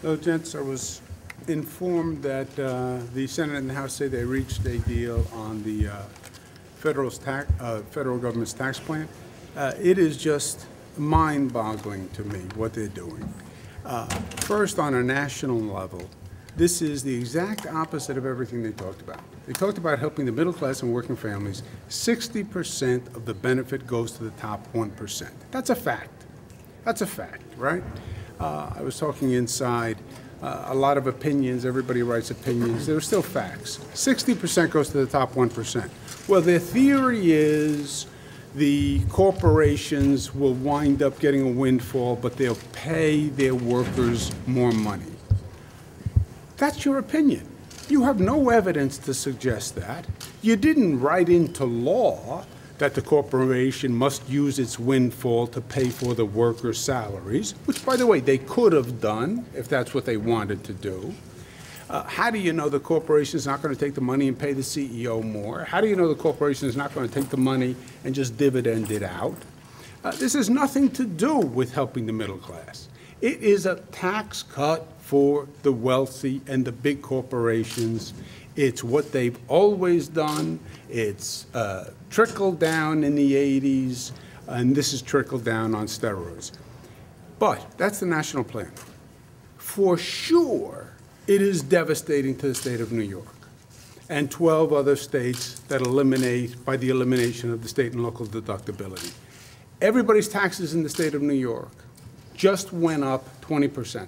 Hello, gents. I was informed that the Senate and the House say they reached a deal on the federal government's tax plan. It is just mind-boggling to me what they're doing. First, on a national level, this is the exact opposite of everything they talked about. They talked about helping the middle class and working families. 60% of the benefit goes to the top 1%. That's a fact. That's a fact, right? I was talking inside, a lot of opinions, everybody writes opinions, there are still facts. 60% goes to the top 1%. Well, their theory is the corporations will wind up getting a windfall, but they'll pay their workers more money. That's your opinion. You have no evidence to suggest that. You didn't write into law that the corporation must use its windfall to pay for the workers' salaries, which, by the way, they could have done if that's what they wanted to do. How do you know the corporation is not going to take the money and pay the CEO more? How do you know the corporation is not going to take the money and just dividend it out? This has nothing to do with helping the middle class. It is a tax cut for the wealthy and the big corporations. It's what they've always done. It's trickled down in the 80s, and this is trickled down on steroids. But that's the national plan. For sure, it is devastating to the state of New York and 12 other states that eliminate, by the elimination of the state and local deductibility. Everybody's taxes in the state of New York just went up 20%.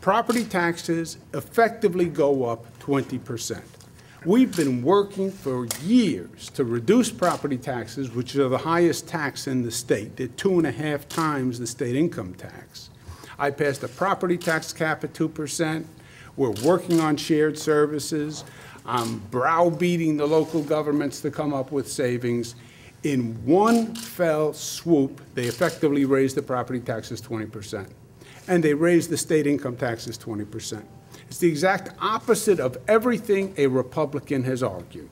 Property taxes effectively go up 20%. We've been working for years to reduce property taxes, which are the highest tax in the state. They're 2.5 times the state income tax. I passed a property tax cap at 2%. We're working on shared services. I'm browbeating the local governments to come up with savings. In one fell swoop, they effectively raised the property taxes 20%. And they raised the state income taxes 20%. It's the exact opposite of everything a Republican has argued.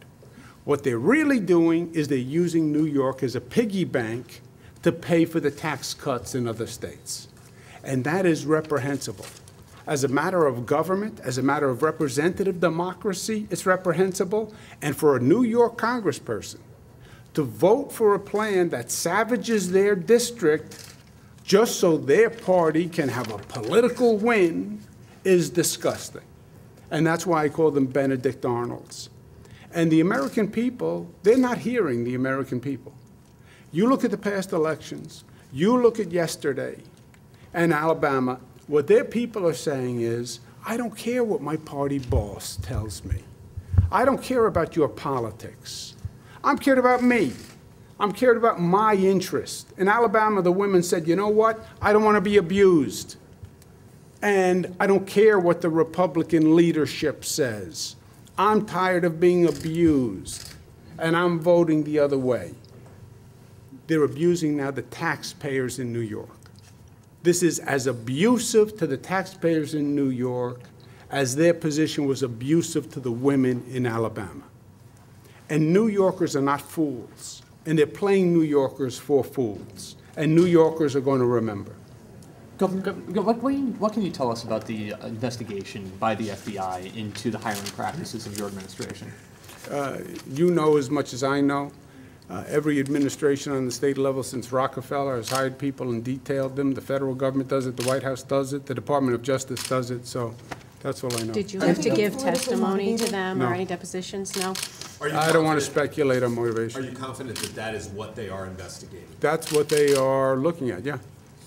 What they're really doing is they're using New York as a piggy bank to pay for the tax cuts in other states. And that is reprehensible. As a matter of government, as a matter of representative democracy, it's reprehensible. And for a New York congressperson to vote for a plan that savages their district just so their party can have a political win is disgusting. And that's why I call them Benedict Arnolds. And the American people, they're not hearing the American people. You look at the past elections, you look at yesterday and Alabama, what their people are saying is, I don't care what my party boss tells me. I don't care about your politics. I'm cared about me. I'm cared about my interest. In Alabama, the women said, you know what? I don't want to be abused. And I don't care what the Republican leadership says. I'm tired of being abused, and I'm voting the other way. They're abusing now the taxpayers in New York. This is as abusive to the taxpayers in New York as their position was abusive to the women in Alabama. And New Yorkers are not fools, and they're playing New Yorkers for fools, and New Yorkers are going to remember. What can you tell us about the investigation by the FBI into the hiring practices of your administration? You know as much as I know. Every administration on the state level since Rockefeller has hired people and detailed them. The federal government does it, the White House does it, the Department of Justice does it, so that's all I know. Did you have to give testimony to them or any depositions? No? I don't want to speculate on motivation. Are you confident that that is what they are investigating? That's what they are looking at, yeah.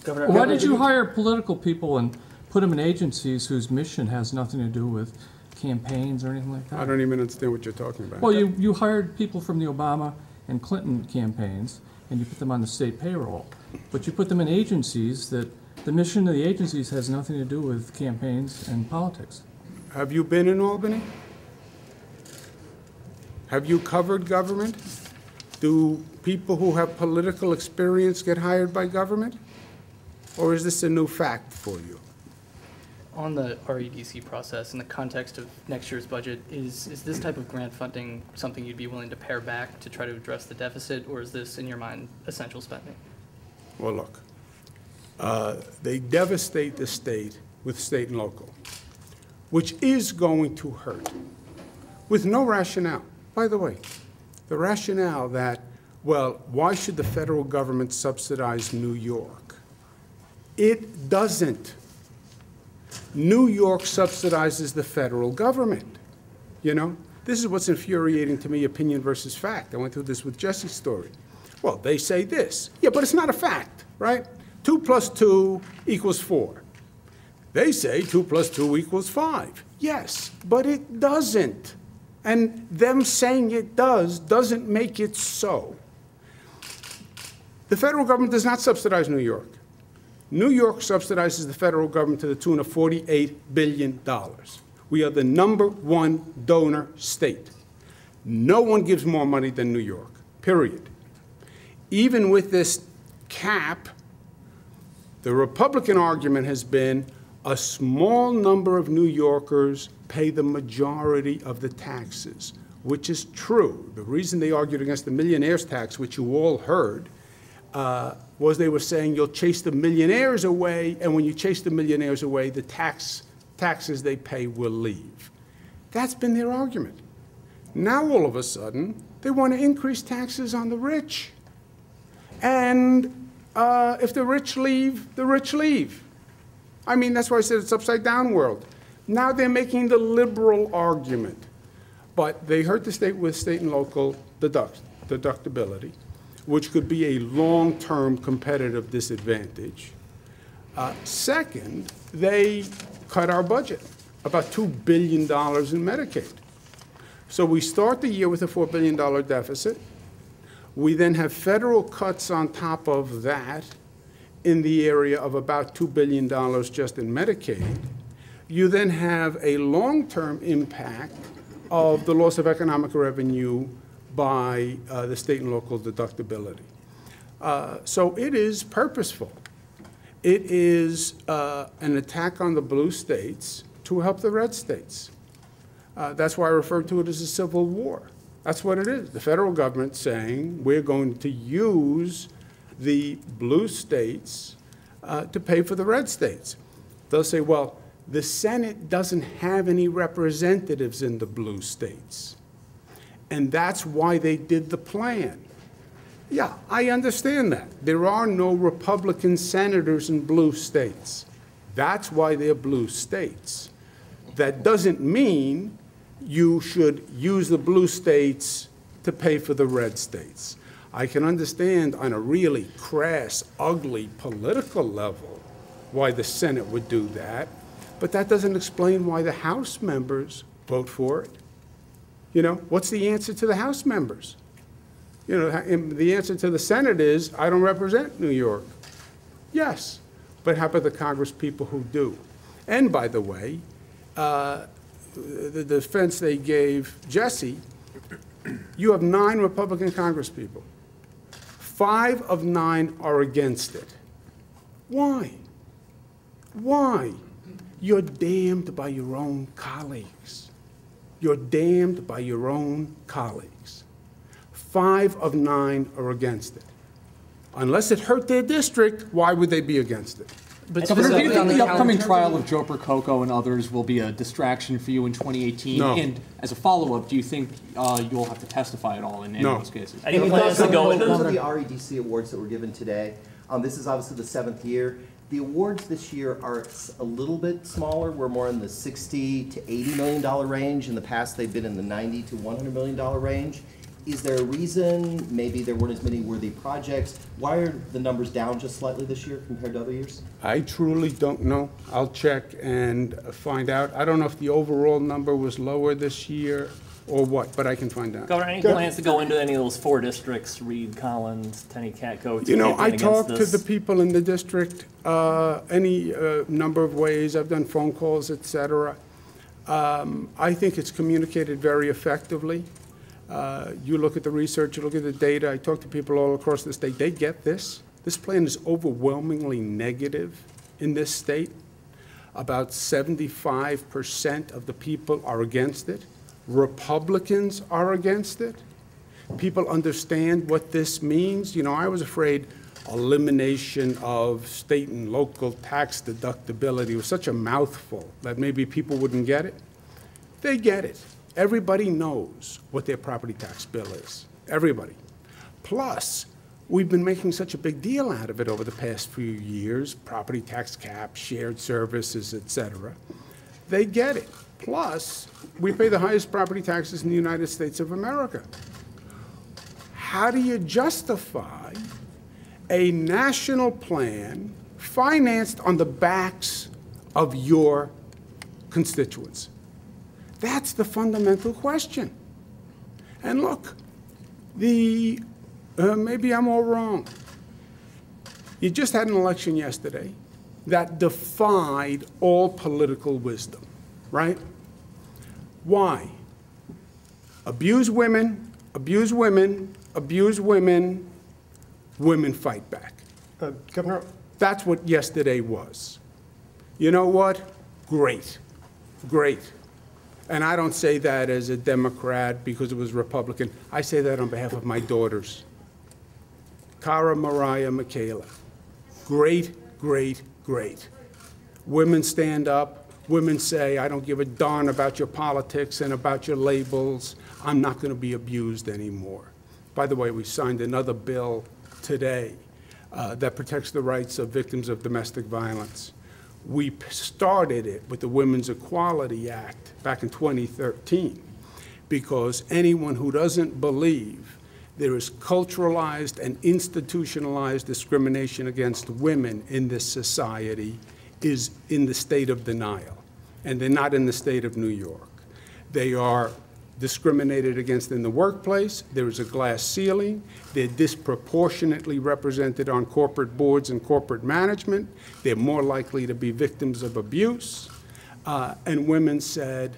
Governor, why did you hire political people and put them in agencies whose mission has nothing to do with campaigns or anything like that? I don't even understand what you're talking about. Well, you hired people from the Obama and Clinton campaigns, and you put them on the state payroll. But you put them in agencies that the mission of the agencies has nothing to do with campaigns and politics. Have you been in Albany? Have you covered government? Do people who have political experience get hired by government? Or is this a new fact for you? On the REDC process, in the context of next year's budget, is this type of grant funding something you'd be willing to pare back to try to address the deficit, or is this, in your mind, essential spending? Well, look, they devastate the state with state and local, which is going to hurt, with no rationale. By the way, the rationale that, well, why should the federal government subsidize New York? It doesn't. New York subsidizes the federal government, you know? This is what's infuriating to me, opinion versus fact. I went through this with Jesse's story. Well, they say this. Yeah, but it's not a fact, right? 2 + 2 = 4. They say 2 + 2 = 5. Yes, but it doesn't. And them saying it doesn't make it so. The federal government does not subsidize New York. New York subsidizes the federal government to the tune of $48 billion. We are the #1 donor state. No one gives more money than New York, period. Even with this cap, the Republican argument has been a small number of New Yorkers pay the majority of the taxes, which is true. The reason they argued against the millionaire's tax, which you all heard, was they were saying you'll chase the millionaires away, and when you chase the millionaires away, the taxes they pay will leave. That's been their argument. Now, all of a sudden, they want to increase taxes on the rich. And if the rich leave, the rich leave. I mean, that's why I said it's upside down world. Now they're making the liberal argument. But they hurt the state with state and local deductibility, which could be a long-term competitive disadvantage. Second, they cut our budget, about $2 billion in Medicaid. So we start the year with a $4 billion deficit. We then have federal cuts on top of that in the area of about $2 billion just in Medicaid. You then have a long-term impact of the loss of economic revenue by the state and local deductibility. So it is purposeful. It is an attack on the blue states to help the red states. That's why I refer to it as a civil war. That's what it is. The federal government saying we're going to use the blue states to pay for the red states. They'll say, well, the Senate doesn't have any representatives in the blue states. And that's why they did the plan. Yeah, I understand that. There are no Republican senators in blue states. That's why they're blue states. That doesn't mean you should use the blue states to pay for the red states. I can understand on a really crass, ugly political level why the Senate would do that, but that doesn't explain why the House members vote for it. You know, what's the answer to the House members? You know, the answer to the Senate is, I don't represent New York. Yes, but how about the Congress people who do? And by the way, the defense they gave Jesse, you have 9 Republican congresspeople. 5 of 9 are against it. Why? Why? You're damned by your own colleagues. You're damned by your own colleagues. 5 of 9 are against it. Unless it hurt their district, why would they be against it? But do you think the upcoming trial of Joe Percoco and others will be a distraction for you in 2018? No. And as a follow-up, do you think you'll have to testify at all in any of those cases? Any plans to go into the REDC Awards that were given today? This is obviously the 7th year. The awards this year are a little bit smaller. We're more in the $60 to $80 million range. In the past, they've been in the $90 to $100 million range. Is there a reason? Maybe there weren't as many worthy projects. Why are the numbers down just slightly this year compared to other years? I truly don't know. I'll check and find out. I don't know if the overall number was lower this year or what, but I can find out. Governor, any plans to go into any of those 4 districts, Reed, Collins, Tenney, Catco? You know, I talk to the people in the district any number of ways. I've done phone calls, et cetera. I think it's communicated very effectively. You look at the research, you look at the data. I talk to people all across the state. They get this. This plan is overwhelmingly negative in this state. About 75% of the people are against it. Republicans are against it. People understand what this means. You know, I was afraid elimination of state and local tax deductibility was such a mouthful that maybe people wouldn't get it. They get it. Everybody knows what their property tax bill is. Everybody. Plus, we've been making such a big deal out of it over the past few years, property tax cap, shared services, et cetera. They get it. Plus, we pay the highest property taxes in the United States of America. How do you justify a national plan financed on the backs of your constituents? That's the fundamental question. And look, maybe I'm all wrong. You just had an election yesterday that defied all political wisdom, right? Why? Abuse women, abuse women, abuse women, women fight back. Governor? That's what yesterday was. You know what? Great. Great. And I don't say that as a Democrat because it was Republican. I say that on behalf of my daughters. Cara, Mariah, Michaela. Great, great, great. Women stand up. Women say, I don't give a darn about your politics and about your labels. I'm not going to be abused anymore. By the way, we signed another bill today that protects the rights of victims of domestic violence. We started it with the Women's Equality Act back in 2013 because anyone who doesn't believe there is culturalized and institutionalized discrimination against women in this society is in the state of denial. And they're not in the state of New York. They are discriminated against in the workplace. There is a glass ceiling. They're disproportionately represented on corporate boards and corporate management. They're more likely to be victims of abuse. And women said,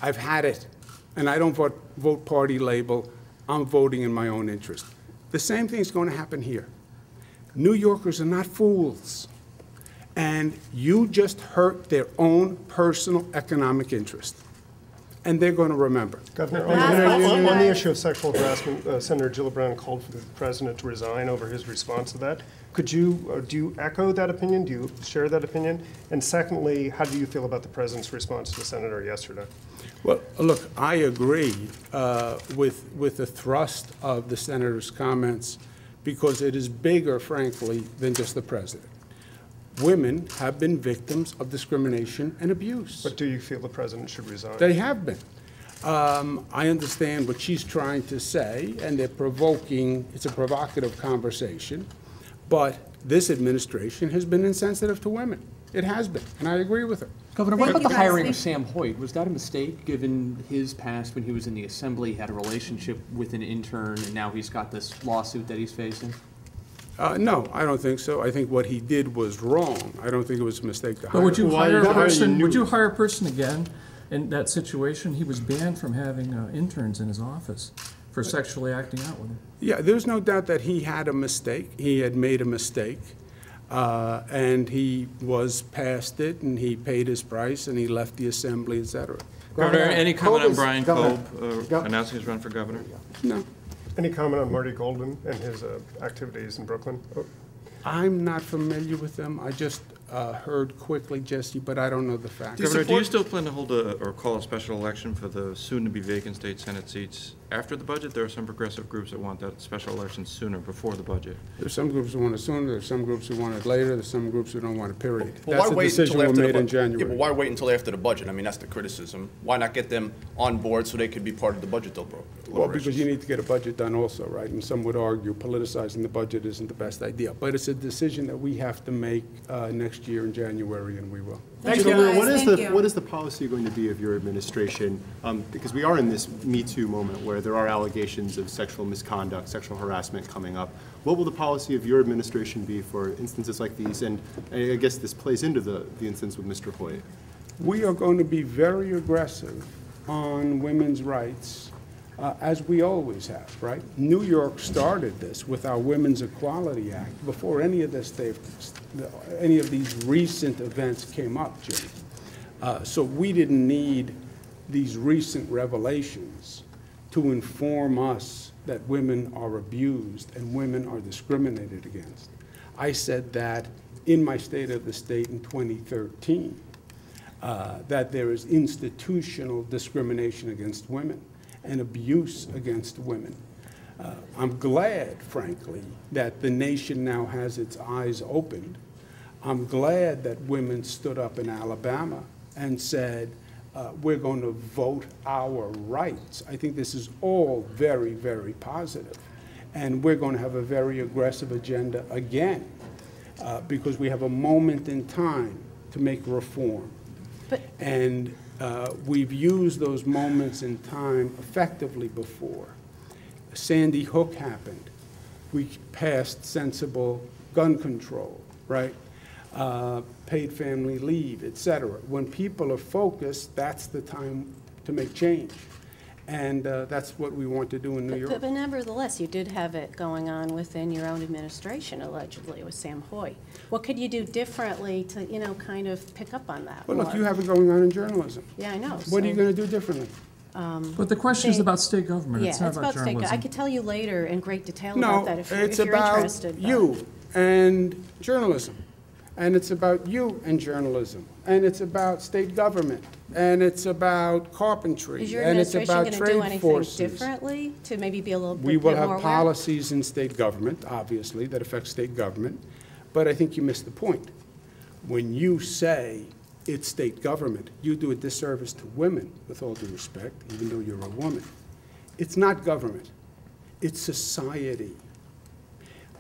I've had it, and I don't vote party label. I'm voting in my own interest. The same thing is going to happen here. New Yorkers are not fools. And you just hurt their own personal economic interest. And they're going to remember. Governor, on the issue of sexual harassment, Senator Gillibrand called for the president to resign over his response to that. Could you, do you echo that opinion? Do you share that opinion? And secondly, how do you feel about the president's response to the senator yesterday? Well, look, I agree with the thrust of the senator's comments because it is bigger, frankly, than just the president. Women have been victims of discrimination and abuse. But do you feel the president should resign? They have been. I understand what she's trying to say, and they're provoking, it's a provocative conversation, but this administration has been insensitive to women. It has been, and I agree with her. Governor, what about the hiring of Sam Hoyt? Was that a mistake, given his past when he was in the Assembly, he had a relationship with an intern, and now he's got this lawsuit that he's facing? No, I don't think so. I think what he did was wrong. I don't think it was a mistake to hire But would you him. hire a person? Would you hire a person again in that situation? He was banned from having interns in his office for sexually acting out with him. Yeah, there's no doubt that he had a mistake. He had made a mistake, and he was past it, and he paid his price, and he left the assembly, et cetera. Governor, any comment on Brian Cope announcing his run for governor? No. Any comment on Marty Goldman and his activities in Brooklyn? Oh. I'm not familiar with them. I just heard quickly, Jesse, but I don't know the facts. Governor, do you still plan to hold or call a special election for the soon-to-be vacant state Senate seats after the budget? There are some progressive groups that want that special election sooner, before the budget. There's some groups who want it sooner, there's some groups who want it later, there's some groups who don't want it, period. Well, That's why a wait decision until we after made the in budget? Yeah, January. but why wait until after the budget? I mean, that's the criticism. Why not get them on board so they could be part of the budget deliberations? Well, because you need to get a budget done also, right? And some would argue politicizing the budget isn't the best idea. But it's a decision that we have to make next year in January, and we will. Thank you. What is the policy going to be of your administration? Because we are in this Me Too moment where there are allegations of sexual misconduct, sexual harassment coming up. What will the policy of your administration be for instances like these? And I guess this plays into the instance with Mr. Hoyt. We are going to be very aggressive on women's rights, as we always have, right? New York started this with our Women's Equality Act before any of this, any of these recent events came up, Jim. So we didn't need these recent revelations to inform us that women are abused and women are discriminated against. I said that in my State of the State in 2013, that there is institutional discrimination against women and abuse against women. I'm glad, frankly, that the nation now has its eyes opened. I'm glad that women stood up in Alabama and said, we're going to vote our rights. I think this is all very, very positive. And we're going to have a very aggressive agenda again, because we have a moment in time to make reform. And we've used those moments in time effectively before. Sandy Hook happened. We passed sensible gun control, right? Paid family leave, et cetera. When people are focused, that's the time to make change. And that's what we want to do in New York. But nevertheless, you did have it going on within your own administration, allegedly, with Sam Hoyt. What could you do differently to, you know, kind of pick up on that? Well, look, you have it going on in journalism. Yeah, I know. What are you going to do differently? But the question is about state government. It's not about journalism. I could tell you later in great detail about that if you're interested. No, it's about you and journalism. And it's about you and journalism. And it's about state government. And it's about carpentry. Is your and it's administration about going to do trade anything forces. differently to maybe be a little bit more We will aware? have policies in state government, obviously, that affect state government. But I think you missed the point. When you say it's state government, you do a disservice to women, with all due respect, even though you're a woman. It's not government. It's society.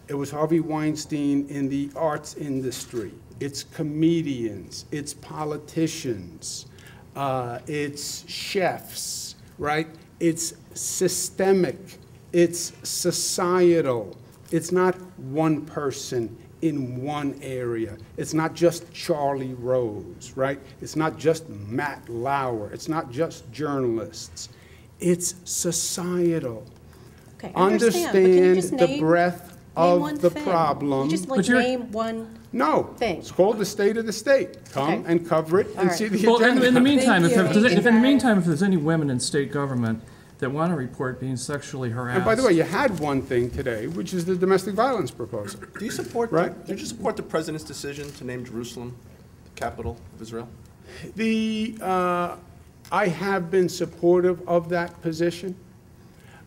It was Harvey Weinstein in the arts industry. It's comedians. It's politicians. It's chefs, right? It's systemic. It's societal. It's not one person in one area. It's not just Charlie Rose, right? It's not just Matt Lauer. It's not just journalists. It's societal. Okay, understand the breadth of the problem. Just like name one thing. It's called the State of the State. Come and cover it and see the Well, agenda. in the meantime, if there's any women in state government that want to report being sexually harassed. And by the way, you had one thing today, which is the domestic violence proposal. Do you support, right? did you support the president's decision to name Jerusalem the capital of Israel? I have been supportive of that position.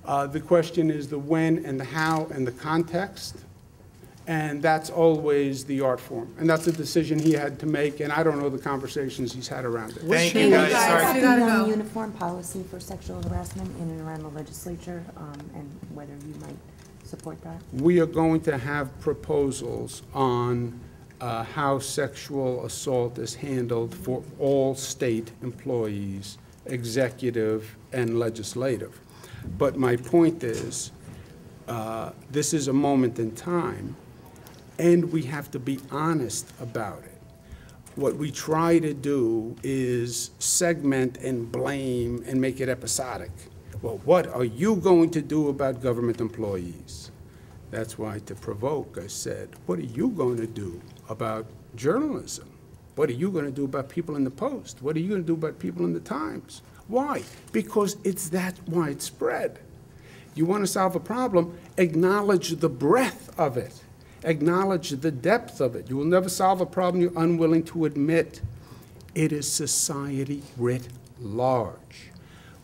The question is the when and the how and the context. And that's always the art form. And that's a decision he had to make, and I don't know the conversations he's had around it. Thank you, guys. Sorry. Uniform policy for sexual harassment in and around the legislature, and whether you might support that? We are going to have proposals on how sexual assault is handled for all state employees, executive and legislative. But my point is, this is a moment in time, and we have to be honest about it. What we try to do is segment and blame and make it episodic. Well, what are you going to do about government employees? That's why, to provoke, I said, what are you going to do about journalism? What are you going to do about people in the Post? What are you going to do about people in the Times? Why? Because it's that widespread. You want to solve a problem, acknowledge the breadth of it. Acknowledge the depth of it. You will never solve a problem you're unwilling to admit. It is society writ large.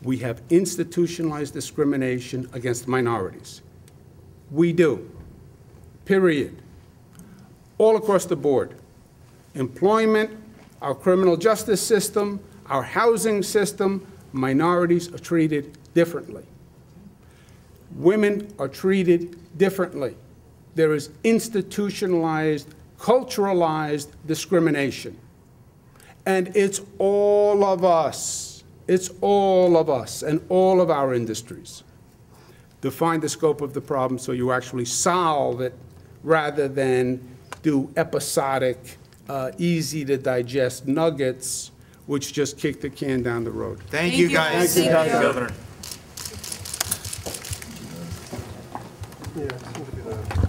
We have institutionalized discrimination against minorities. We do. Period. All across the board. Employment, our criminal justice system, our housing system, minorities are treated differently. Women are treated differently. There is institutionalized, culturalized discrimination. And it's all of us. It's all of us and all of our industries. Define the scope of the problem so you actually solve it rather than do episodic, easy-to-digest nuggets which just kick the can down the road. Thank you, guys. Thank you, Governor. Yeah,